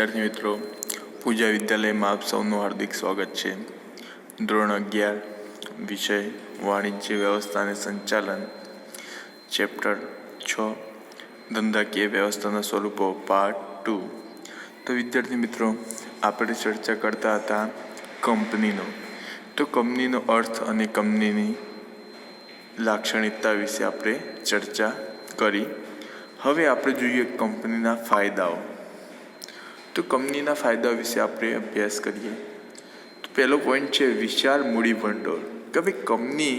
विद्यार्थी मित्रों, पूजा विद्यालय में आप सबનું हार्दिक स्वागत है। ધોરણ 11 विषय वाणिज्य व्यवस्था અને સંચાલન, ચેપ્ટર 6 ધંધાકીય વ્યવસ્થાના સ્વરૂપો પાર્ટ 2। તો વિદ્યાર્થી મિત્રો, આપણે ચર્ચા કરતા હતા કંપનીનો। તો કંપનીનો અર્થ અને કંપનીની લાક્ષણિકતા વિશે આપણે ચર્ચા કરી। હવે આપણે જોઈએ કંપનીના ફાયદાઓ। તો કંપનીના ફાયદા વિશે આપણે અભ્યાસ કરીએ। તો પહેલો પોઈન્ટ છે વિશાળ મૂડી ભંડોળ, કે ભાઈ કંપની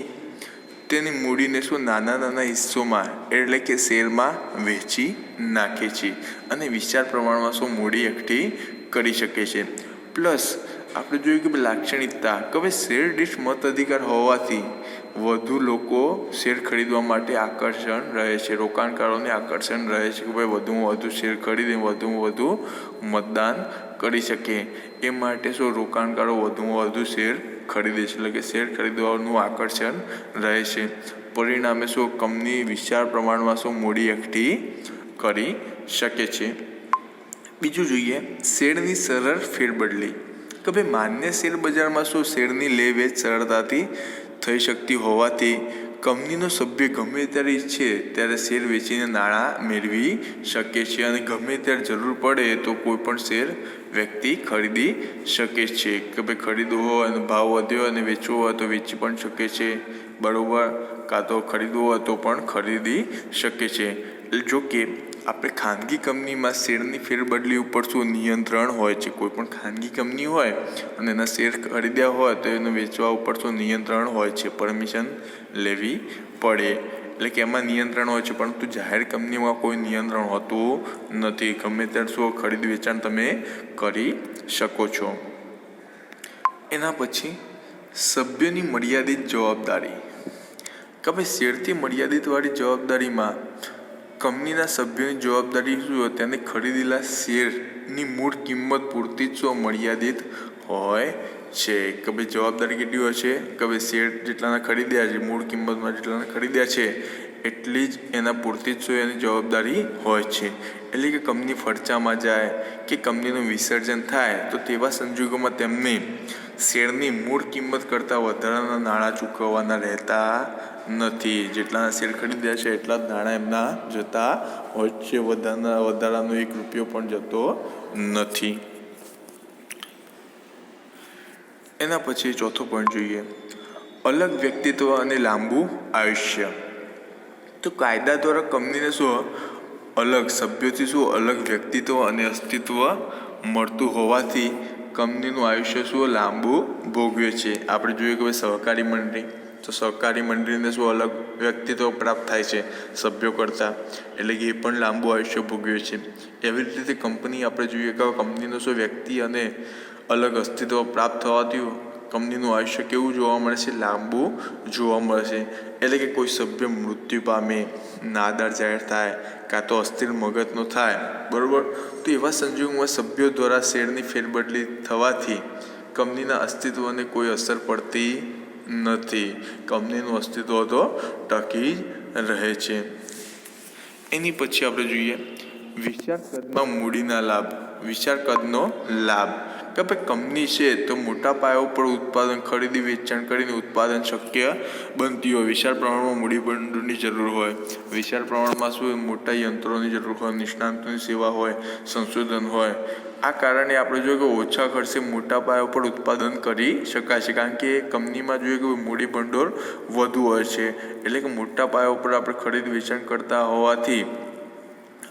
તેની મૂડીને શું નાના નાના હિસ્સોમાં એટલે કે શેરમાં વહેંચી નાખે છે અને વિશાળ પ્રમાણમાં શું મૂડી એકઠી કરી શકે છે। પ્લસ આપણે જોયું કે લાક્ષણિકતા કે ભાઈ શેર દીઠ મત અધિકાર હોવાથી વધુ લોકો શેર ખરીદવા માટે આકર્ષણ રહે છે, રોકાણકારોને આકર્ષણ રહે છે કે ભાઈ વધુમાં વધુ શેર ખરીદે વધુમાં વધુ મતદાન કરી શકે। એ માટે શું રોકાણકારો વધુમાં વધુ શેર ખરીદે છે, એટલે કે શેર ખરીદવાનું આકર્ષણ રહે છે। પરિણામે શું કંપની વિશાળ પ્રમાણમાં શું મૂડી એકઠી કરી શકે છે। બીજું જોઈએ શેરની સરળ ફેરબદલી, કે ભાઈ માન્ય શેર બજારમાં શું શેરની લે વેચ સરળતાથી થઈ શકતી હોવાથી કંપનીનો સભ્ય ગમે ત્યારે ઈચ્છે ત્યારે શેર વેચીને નાણાં મેળવી શકે છે અને ગમે ત્યારે જરૂર પડે તો કોઈ પણ શેર વ્યક્તિ ખરીદી શકે છે। કે ભાઈ ખરીદવો હોય અને ભાવ વધ્યો અને વેચવો હોય તો વેચી પણ શકે છે, બરાબર, કાં તો ખરીદવો હોય તો પણ ખરીદી શકે છે। જો કે આપણે ખાનગી કંપનીમાં શેરની ફેરબદલી ઉપર શું નિયંત્રણ હોય છે। કોઈ પણ ખાનગી કંપની હોય અને એના શેર ખરીદ્યા હોય તો એને વેચવા ઉપર શું નિયંત્રણ હોય છે, પરમિશન લેવી પડે, એટલે કે એમાં નિયંત્રણ હોય છે, પરંતુ જાહેર કંપનીમાં કોઈ નિયંત્રણ હોતું નથી, ગમે ત્યારે શું ખરીદ વેચાણ તમે કરી શકો છો। એના પછી સભ્યની મર્યાદિત જવાબદારી, કે ભાઈ શેરથી મર્યાદિતવાળી જવાબદારીમાં કંપનીના સભ્યોની જવાબદારી શું હોય, તેને ખરીદેલા શેરની મૂળ કિંમત પૂરતી જ મર્યાદિત હોય છે। કે ભાઈ જવાબદારી કેટલી હોય છે, કે ભાઈ શેર જેટલાના ખરીદ્યા છે, મૂળ કિંમતમાં જેટલાના ખરીદ્યા છે એટલી જ એના પૂરતી જ એની જવાબદારી હોય છે। એટલે કે કંપની ફરચામાં જાય કે કંપનીનું વિસર્જન થાય તો તેવા સંજોગોમાં તેમને શેરની મૂળ કિંમત કરતાં વધારાના નાણાં ચૂકવવાના રહેતા નથી। જેટલાના શેર ખરીદ્યા છે એટલા જ નાણાં એમના જતા હોય છે, વધારાનો 1 રૂપિયો પણ જતો નથી। એના પછી ચોથો પોઈન્ટ જોઈએ અલગ વ્યક્તિત્વ અને લાંબુ આયુષ્ય। તો કાયદા દ્વારા કંપનીને શું અલગ સભ્યોથી શું અલગ વ્યક્તિત્વ અને અસ્તિત્વ મળતું હોવાથી કંપનીનું આયુષ્ય શું લાંબુ ભોગવે છે। આપણે જોઈએ કે ભાઈ સહકારી મંડળી, તો સહકારી મંડળીને શું અલગ વ્યક્તિત્વ પ્રાપ્ત થાય છે સભ્યો કરતાં, એટલે કે એ પણ લાંબુ આયુષ્ય ભોગવે છે। એવી રીતે કંપની આપણે જોઈએ કે કંપનીનો શું વ્યક્તિ અને અલગ અસ્તિત્વ પ્રાપ્ત થવાથી કંપનીનું આયુષ્ય કેવું જોવા મળે છે, લાંબુ જોવા મળે છે। એટલે કે કોઈ સભ્ય મૃત્યુ પામે, નાદાર જાહેર થાય, કાં તો અસ્થિર મગજનો થાય, બરાબર, તો એવા સંજોગોમાં સભ્યો દ્વારા શેરની ફેરબદલી થવાથી કંપનીના અસ્તિત્વને કોઈ અસર પડતી નથી, કંપનીનું અસ્તિત્વ તો ટકી રહે છે। એની પછી આપણે જોઈએ વિશાળ કદમાં મૂડીના લાભ, વિશાળ કદનો લાભ, કે ભાઈ કંપની છે તો મોટા પાયા ઉપર ઉત્પાદન ખરીદી વેચાણ કરીને ઉત્પાદન શક્ય બનતી હોય, વિશાળ પ્રમાણમાં મૂડી ભંડોળની જરૂર હોય, વિશાળ પ્રમાણમાં શું મોટા યંત્રોની જરૂર હોય, નિષ્ણાતોની સેવા હોય, સંશોધન હોય। આ કારણે આપણે જોઈએ કે ઓછા ખર્ચે મોટા પાયા ઉપર ઉત્પાદન કરી શકાય છે, કારણ કે કંપનીમાં જોઈએ કે મૂડી ભંડોળ વધુ હોય છે, એટલે કે મોટા પાયા ઉપર આપણે ખરીદ વેચાણ કરતા હોવાથી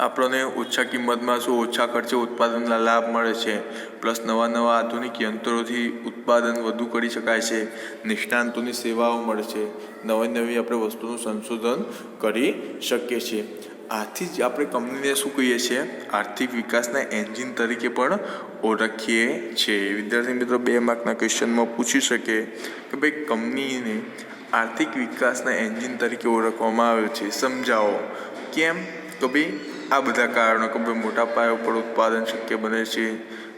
આપણને ઓછા કિંમતમાં શું ઓછા ખર્ચે ઉત્પાદનના લાભ મળે છે। પ્લસ નવા નવા આધુનિક યંત્રોથી ઉત્પાદન વધુ કરી શકાય છે, નિષ્ણાતોની સેવાઓ મળે છે, નવી નવી આપણે વસ્તુનું સંશોધન કરી શકીએ છીએ। આથી જ આપણે કંપનીને શું કહીએ છીએ, આર્થિક વિકાસના એન્જિન તરીકે પણ ઓળખીએ છીએ। વિદ્યાર્થી મિત્રો 2 માર્કના ક્વેશ્ચનમાં પૂછી શકે કે ભાઈ કંપનીને આર્થિક વિકાસના એન્જિન તરીકે ઓળખવામાં આવે છે, સમજાવો કેમ। તો ભાઈ આ બધા કારણો કે ભાઈ મોટા પાયા ઉપર ઉત્પાદન શક્ય બને છે,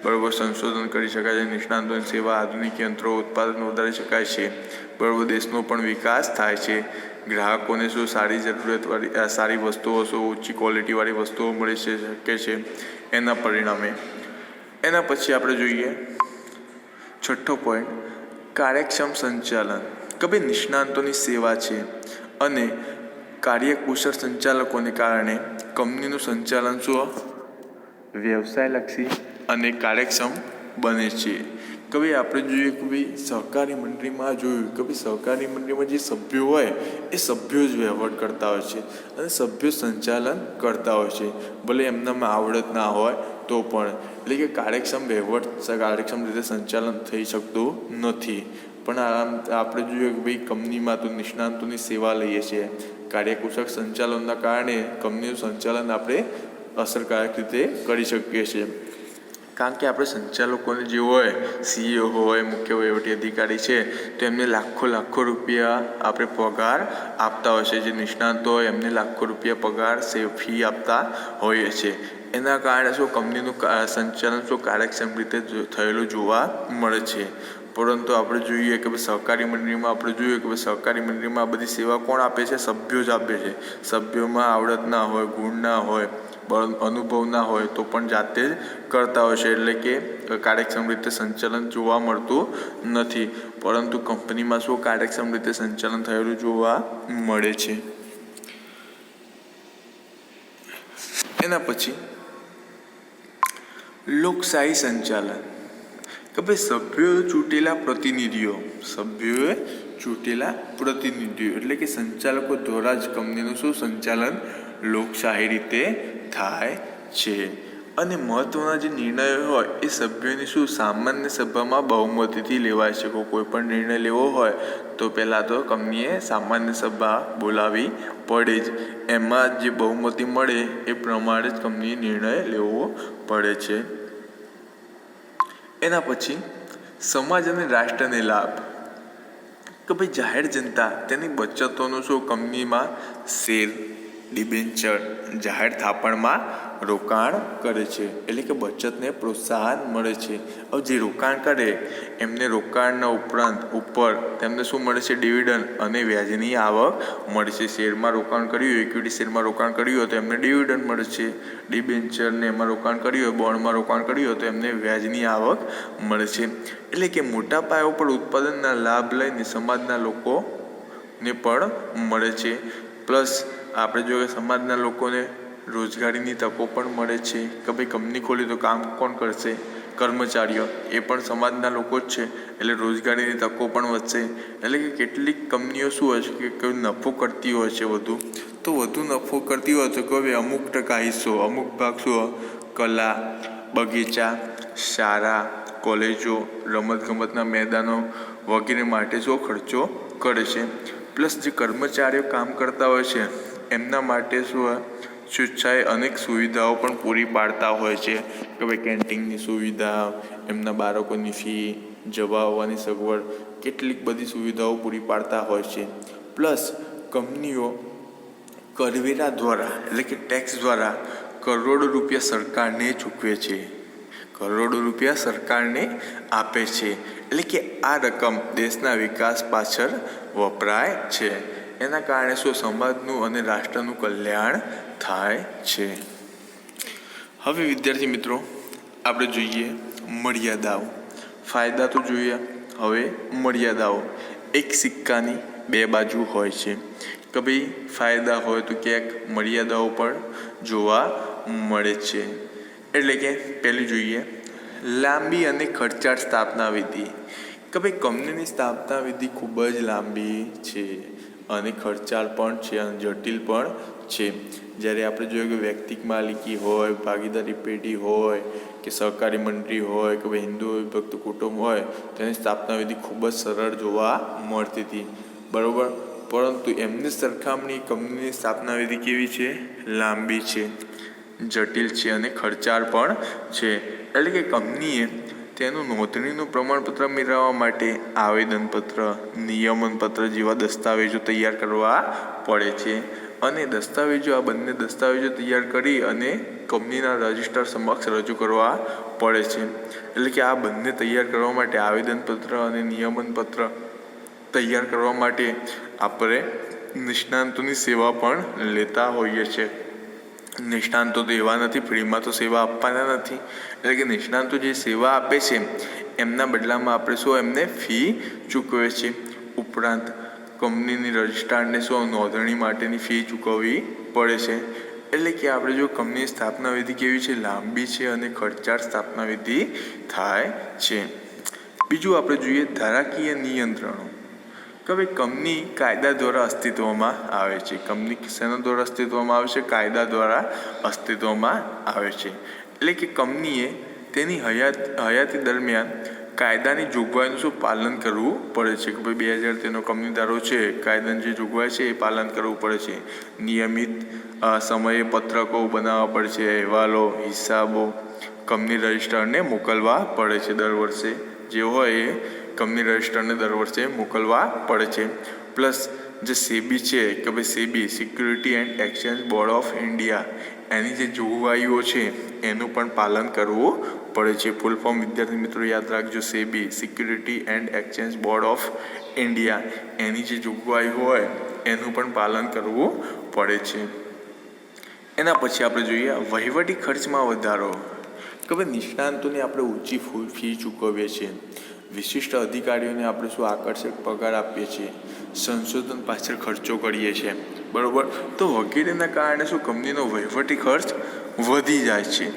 બરાબર, સંશોધન કરી શકાય છે, નિષ્ણાતોની સેવા, આધુનિક યંત્રો, ઉત્પાદન વધારી શકાય છે, બરાબર, દેશનો પણ વિકાસ થાય છે, ગ્રાહકોને શું સારી જરૂરિયાતવાળી સારી વસ્તુઓ શું ઓછી ક્વોલિટીવાળી વસ્તુઓ મળી શકે છે। એના પરિણામે એના પછી આપણે જોઈએ છઠ્ઠો પોઈન્ટ, કાર્યક્ષમ સંચાલન. કે ભાઈ નિષ્ણાંતોની સેવા છે અને કાર્યકુશળ સંચાલકોને કારણે કંપનીનું સંચાલન શું વ્યવસાયલક્ષી અને કાર્યક્ષમ બને છે. કે ભાઈ આપણે જોઈએ કે ભાઈ સહકારી મંડળીમાં જોયું કે ભાઈ સહકારી મંડળીમાં જે સભ્યો હોય એ સભ્યો જ વહીવટ કરતા હોય છે અને સભ્યો સંચાલન કરતા હોય છે, ભલે એમનામાં આવડત ના હોય તો પણ. એટલે કે કાર્યક્ષમ વહીવટ કાર્યક્ષમ રીતે સંચાલન થઈ શકતું નથી. પણ આપણે જોઈએ કે ભાઈ કંપનીમાં તો નિષ્ણાંતોની સેવા લઈએ છીએ, કાર્યકુશળ સંચાલનના કારણે કંપનીનું સંચાલન આપણે અસરકારક રીતે કરી શકીએ છીએ. કારણ કે આપણે સંચાલકોને જે હોય, CEO હોય, મુખ્ય વહીવટી અધિકારી છે, તો એમને લાખો રૂપિયા આપણે પગાર આપતા હોય છે. જે નિષ્ણાંતો હોય એમને લાખો રૂપિયા પગાર ફી આપતા હોઈએ છે. એના કારણે શું કંપનીનું સંચાલન શું કાર્યક્ષમ રીતે થયેલું જોવા મળે છે. પરંતુ આપણે જોઈએ કે ભાઈ સહકારી મંડળીમાં આપણે જોઈએ કે ભાઈ સહકારી મંડળીમાં આ બધી સેવા કોણ આપે છે? સભ્યો જ આપે છે. સભ્યોમાં આવડત ના હોય, ગુણ ના હોય, અનુભવ ના હોય તો પણ જાતે જ કરતા હોય છે. એટલે કે કાર્યક્ષમ રીતે સંચાલન જોવા મળતું નથી. પરંતુ કંપનીમાં શું કાર્યક્ષમ રીતે સંચાલન થયેલું જોવા મળે છે. એના પછી લોકશાહી સંચાલન. કે ભાઈ સભ્યોએ ચૂંટેલા પ્રતિનિધિઓ એટલે કે સંચાલકો દ્વારા જ કંપનીનું શું સંચાલન લોકશાહી રીતે થાય છે. અને મહત્વના જે નિર્ણયો હોય એ સભ્યોની શું સામાન્ય સભામાં બહુમતીથી લેવાય છે. કોઈ પણ નિર્ણય લેવો હોય તો પહેલાં તો કંપનીએ સામાન્ય સભા બોલાવવી પડે જ. એમાં જે બહુમતી મળે એ પ્રમાણે જ કંપનીએ નિર્ણય લેવો પડે છે. એના પછી સમાજ અને રાષ્ટ્રને લાભ. કે ભાઈ જાહેર જનતા તેની બચતોનું શું કંપનીમાં શેર, ડિબેન્ચર, જાહેર થાપણમાં રોકાણ કરે છે. એટલે કે બચતને પ્રોત્સાહન મળે છે. હવે જે રોકાણ કરે એમને રોકાણના ઉપર તેમને શું મળે છે? ડિવિડન્ડ અને વ્યાજની આવક મળે છે. શેરમાં રોકાણ કર્યું હોય, ઇક્વિટી શેરમાં રોકાણ કર્યું હોય તો એમને ડિવિડન્ડ મળે છે. ડિબેન્ચરને એમાં રોકાણ કર્યું હોય, બોન્ડમાં રોકાણ કર્યું હોય તો એમને વ્યાજની આવક મળે છે. એટલે કે મોટા પાયા ઉપર ઉત્પાદનના લાભ લઈને સમાજના લોકોને પણ મળે છે. પ્લસ આપણે જોઈએ સમાજના લોકોને રોજગારીની તકો પણ મળે છે. કે ભાઈ કંપની ખોલી તો કામ કોણ કરશે? કર્મચારીઓ, એ પણ સમાજના લોકો જ છે. એટલે રોજગારીની તકો પણ વધશે. એટલે કે કેટલીક કંપનીઓ શું હોય છે કે કોઈ નફો કરતી હોય છે વધુ નફો કરતી હોય તો કોઈ અમુક ટકા હિસ્સો, અમુક ભાગ શું કલા, બગીચા, શાળા, કોલેજો, રમતગમતના મેદાનો વગેરે માટે શું ખર્ચો કરે છે. પ્લસ જે કર્મચારીઓ કામ કરતા હોય છે એમના માટે શું સ્વેચ્છાએ અનેક સુવિધાઓ પણ પૂરી પાડતા હોય છે. કે ભાઈ કેન્ટીનની સુવિધા, એમના બાળકોની ફી, જવા આવવાની સગવડ, કેટલીક બધી સુવિધાઓ પૂરી પાડતા હોય છે. પ્લસ કંપનીઓ કરવેરા દ્વારા એટલે કે ટેક્સ દ્વારા કરોડો રૂપિયા સરકારને ચૂકવે છે, કરોડો રૂપિયા સરકારને આપે છે. એટલે કે આ રકમ દેશના વિકાસ પાછળ વપરાય છે. એના કારણે શું સમાજનું અને રાષ્ટ્રનું કલ્યાણ થાય છે. હવે વિદ્યાર્થી મિત્રો આપણે જોઈએ મર્યાદાઓ. ફાયદા તો જોઈએ, હવે મર્યાદાઓ. એક સિક્કાની બે બાજુ હોય છે. કે ભાઈ ફાયદા હોય તો ક્યાંક મર્યાદાઓ પણ જોવા મળે છે. એટલે કે પહેલી જોઈએ લાંબી અને ખર્ચાળ સ્થાપના વિધિ. કે ભાઈ કંપનીની સ્થાપના વિધિ ખૂબ જ લાંબી છે અને ખર્ચાળ પણ છે અને જટિલ પણ છે. જ્યારે આપણે જોઈએ કે વ્યક્તિક માલિકી હોય, ભાગીદારી પેઢી હોય કે સહકારી મંડળી હોય કે ભાઈ હિન્દુ વિભક્ત કુટુંબ હોય તેની સ્થાપના વિધિ ખૂબ જ સરળ જોવા મળતી હતી, બરાબર. પરંતુ એમની સરખામણી કંપનીની સ્થાપના વિધિ કેવી છે? લાંબી છે, જટિલ છે અને ખર્ચાળ પણ છે. એટલે કે કંપનીએ તેનું નોંધણીનું પ્રમાણપત્ર મેળવવા માટે આવેદનપત્ર, નિયમનપત્ર જેવા દસ્તાવેજો તૈયાર કરવા પડે છે. અને આ બંને દસ્તાવેજો તૈયાર કરી અને કંપનીના રજિસ્ટર સમક્ષ રજૂ કરવા પડે છે. એટલે કે આ બંને તૈયાર કરવા માટે આવેદનપત્ર અને નિયમનપત્ર તૈયાર કરવા માટે આપણે નિષ્ણાંતોની સેવા પણ લેતા હોઈએ છીએ. નિષ્ણાંતો તો એવા નથી, ફ્રીમાં તો સેવા આપવાના નથી. એટલે કે નિષ્ણાંતો જે સેવા આપે છે એમના બદલામાં આપણે શું એમને ફી ચૂકવે છે. ઉપરાંત કંપનીની રજિસ્ટ્રારને શું નોંધણી માટેની ફી ચૂકવવી પડે છે. એટલે કે આપણે જો કંપનીની સ્થાપના વિધિ કેવી છે, લાંબી છે અને ખર્ચાળ સ્થાપના વિધિ થાય છે. બીજું આપણે જોઈએ ધારાકીય નિયંત્રણો. કે ભાઈ કંપની કાયદા દ્વારા અસ્તિત્વમાં આવે છે. કંપની શેના દ્વારા અસ્તિત્વમાં આવે છે? કાયદા દ્વારા અસ્તિત્વમાં આવે છે. એટલે કે કંપનીએ તેની હયાતી દરમિયાન કાયદાની જોગવાઈનું શું પાલન કરવું પડે છે. કે ભાઈ 2003નો કંપની ધારો છે, કાયદાની જે જોગવાઈ છે એ પાલન કરવું પડે છે. નિયમિત સમયે પત્રકો બનાવવા પડે છે, અહેવાલો, હિસાબો કંપની રજિસ્ટ્રારને મોકલવા પડે છે. દર વર્ષે જે હોય એ કંપની રજિસ્ટ્રારને દર વર્ષે મોકલવા પડે છે. પ્લસ જે સેબી છે કે ભાઈ SEBI security and exchange board of India એની જે જોગવાઈઓ છે એનું પણ પાલન કરવું પડે છે. ફૂલ ફોર્મ વિદ્યાર્થી મિત્રો યાદ રાખજો, SEBI security and exchange board of India એની જે જોગવાઈ હોય એનું પણ પાલન કરવું પડે છે. એના પછી આપણે જોઈએ વહીવટી ખર્ચમાં વધારો. કે ભાઈ નિષ્ણાંતોને આપણે ઊંચી ફી ચૂકવીએ છીએ, વિશિષ્ટ અધિકારીઓને આપણે શું આકર્ષક પગાર આપીએ છીએ, સંશોધન પાછળ ખર્ચો કરીએ છીએ, બરાબર. તો વગેરેના કારણે શું કંપનીનો વહીવટી ખર્ચ વધી જાય છે.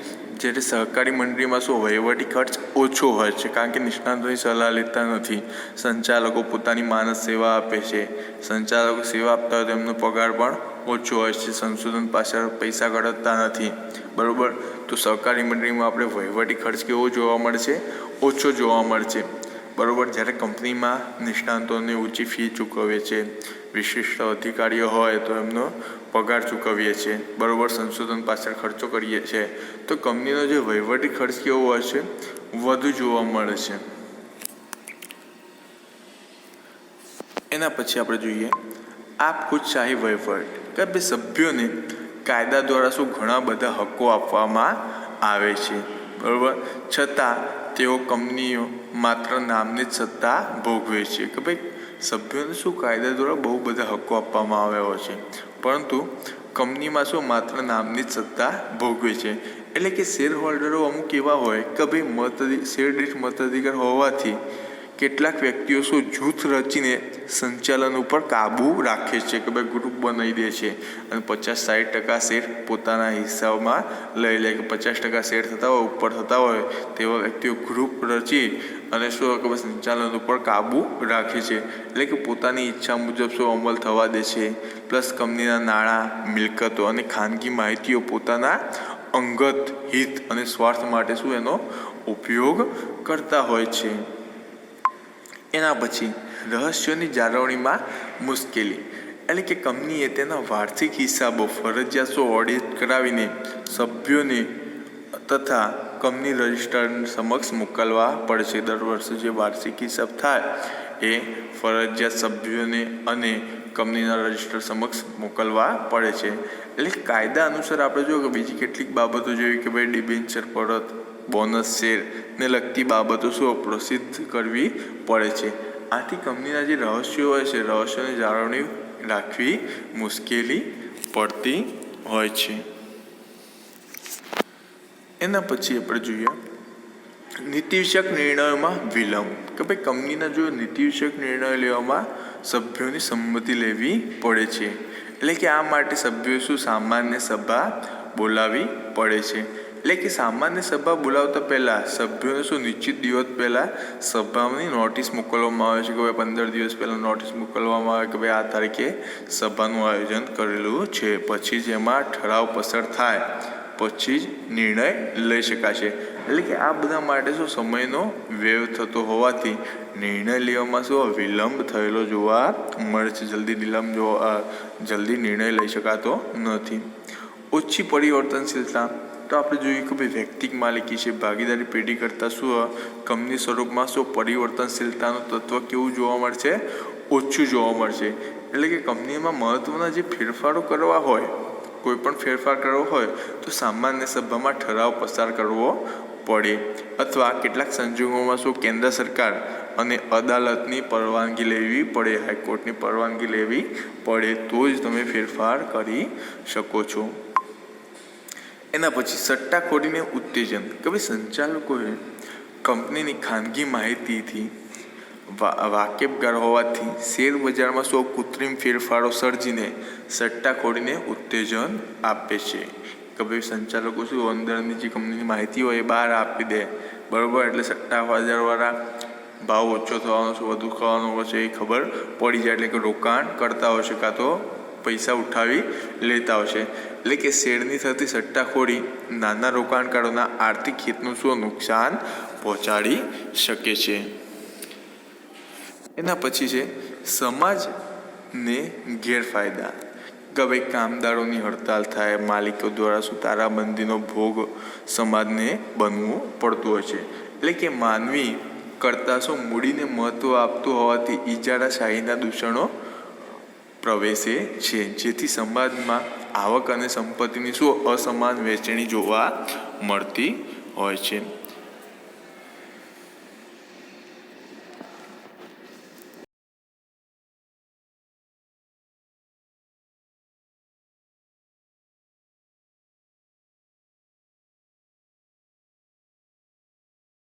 જ્યારે સહકારી મંડળીમાં શું વહીવટી ખર્ચ ઓછો હોય છે, કારણ કે નિષ્ણાંતોની સલાહ લેતા નથી. સંચાલકો પોતાની માનસ સેવા આપે છે. સંચાલકો સેવા આપતા હોય તો એમનો પગાર પણ ઓછો હોય છે. સંશોધન પાછળ પૈસા ગળતતા નથી, બરાબર. તો સહકારી મંડળીમાં આપણે વહીવટી ખર્ચ કેવો જોવા મળશે? ઓછો જોવા મળશે, બરાબર. જ્યારે કંપનીમાં નિષ્ણાંતોને ઊંચી ફી ચૂકવીએ છીએ, વિશિષ્ટ અધિકારીઓ હોય તો એમનો પગાર ચૂકવીએ છીએ, બરાબર. સંશોધન પાછળ ખર્ચો કરીએ છીએ, તો કંપનીનો જે વહીવટી ખર્ચ કેવો હોય છે? વધુ જોવા મળે છે. એના પછી આપણે જોઈએ આપખુદશાહી વહીવટ. કે ભાઈ સભ્યોને કાયદા દ્વારા શું ઘણા બધા હકો આપવામાં આવે છે, બરાબર. છતાં તેઓ કંપનીઓ માત્ર નામની જ સત્તા ભોગવે છે. કે ભાઈ સભ્યોને શું કાયદા દ્વારા બહુ બધા હકો આપવામાં આવ્યા હોય છે, પરંતુ કંપનીમાં શું માત્ર નામની જ સત્તા ભોગવે છે. એટલે કે શેર હોલ્ડરો અમુક એવા હોય કે ભાઈ શેર દીઠ મતાધિકાર હોવાથી કેટલાક વ્યક્તિઓ શું જૂથ રચીને સંચાલન ઉપર કાબૂ રાખે છે. કે ભાઈ ગ્રુપ બનાવી દે છે અને 50-60% શેર પોતાના હિસાબમાં લઈ લે. કે 50% શેર થતા હોય ઉપર થતા હોય તેવા વ્યક્તિઓ ગ્રુપ રચી અને શું કે ભાઈ સંચાલન ઉપર કાબૂ રાખે છે. એટલે કે પોતાની ઈચ્છા મુજબ શું અમલ થવા દે છે. પ્લસ કંપનીના નાણાં, મિલકતો અને ખાનગી માહિતીઓ પોતાના અંગત હિત અને સ્વાર્થ માટે શું એનો ઉપયોગ કરતા હોય છે. એના પછી રહસ્યોની જાળવણીમાં મુશ્કેલી. એટલે કે કંપનીએ તેના વાર્ષિક હિસાબો ફરજિયાત ઓડિટ કરાવીને સભ્યોને તથા કંપની રજિસ્ટ્રાર સમક્ષ મોકલવા પડે છે. દર વર્ષે જે વાર્ષિક હિસાબ થાય એ ફરજિયાત સભ્યોને અને કંપનીના રજિસ્ટ્રાર સમક્ષ મોકલવા પડે છે. એટલે કાયદા અનુસાર આપણે જોઈએ કે બીજી કેટલીક બાબતો જેવી કે ભાઈ ડિબેન્ચર પરત, બોનસ શેર ને લગતી બાબતો શું પ્રસિદ્ધ કરવી પડે છે. આથી કંપનીના જે રહસ્યો હોય છે રહસ્યોની જાળવણી રાખવી મુશ્કેલી પડતી હોય છે. એના પછી આપણે જોઈએ નીતિ વિષયક નિર્ણયોમાં વિલંબ. કે ભાઈ કંપનીના જો નીતિ વિષયક નિર્ણયો લેવામાં સભ્યોની સંમતિ લેવી પડે છે. એટલે કે આ માટે સભ્યોએ શું સામાન્ય સભા બોલાવવી પડે છે. એટલે કે સામાન્ય સભા બોલાવતા પહેલાં સભ્યોને શું નિશ્ચિત દિવસ પહેલાં સભાની નોટિસ મોકલવામાં આવે છે. કે ભાઈ 15 દિવસ પહેલાં નોટિસ મોકલવામાં આવે કે ભાઈ આ તારીખે સભાનું આયોજન કરેલું છે. પછી જ એમાં ઠરાવ પસાર થાય પછી જ નિર્ણય લઈ શકાશે. એટલે કે આ બધા માટે શું સમયનો વ્યય થતો હોવાથી નિર્ણય લેવામાં શું વિલંબ થયેલો જોવા મળે છે. જલ્દી નિર્ણય લઈ શકાતો નથી. ઓછી પરિવર્તનશીલતા. તો આપણે જોઈએ કે ભાઈ વ્યક્તિગત માલિકી છે, ભાગીદારી પેઢી કરતાં શું કંપની સ્વરૂપમાં શું પરિવર્તનશીલતાનું તત્વ કેવું જોવા મળશે? ઓછું જોવા મળશે. એટલે કે કંપનીમાં મહત્ત્વના જે ફેરફારો કરવા હોય, કોઈ પણ ફેરફાર કરવો હોય તો સામાન્ય સભામાં ઠરાવ પસાર કરવો પડે અથવા કેટલાક સંજોગોમાં શું કેન્દ્ર સરકાર અને અદાલતની પરવાનગી લેવી પડે, હાઈકોર્ટની પરવાનગી લેવી પડે તો જ તમે ફેરફાર કરી શકો છો. એના પછી સટ્ટાખોરીને ઉત્તેજન કે ભાઈ સંચાલકોએ કંપનીની ખાનગી માહિતીથી વાકેફગાર હોવાથી શેર બજારમાં સૌ કૃત્રિમ ફેરફારો સર્જીને સટ્ટાખોરીને ઉત્તેજન આપે છે કે ભાઈ સંચાલકો શું અંદરની જે કંપનીની માહિતી હોય એ બહાર આપી દે, બરાબર, એટલે સટ્ટા બજારવાળા ભાવ ઓછો થવાનો છે, વધુ થવાનો છે એ ખબર પડી જાય, એટલે કે રોકાણ કરતા હોય છે કાં તો પૈસા ઉઠાવી લેતા હોય છે. એટલે કે શેરની થતી સટ્ટાખોરી નાના રોકાણકારોના આર્થિક હિતનું શું નુકસાન પહોંચાડી શકે છે. એના પછી છે સમાજને ગેરફાયદા કે ભાઈ કામદારોની હડતાલ થાય, માલિકો દ્વારા શું તારાબંધીનો ભોગ સમાજને બનવું પડતું હોય છે. એટલે કે માનવી કરતાં શું મૂડીને મહત્ત્વ આપતું હોવાથી ઇજારાશાહીના દૂષણો પ્રવેશે છે, જેથી સમાજમાં આવક અને સંપત્તિની શું અસમાન વહેંચણી જોવા મળતી હોય છે.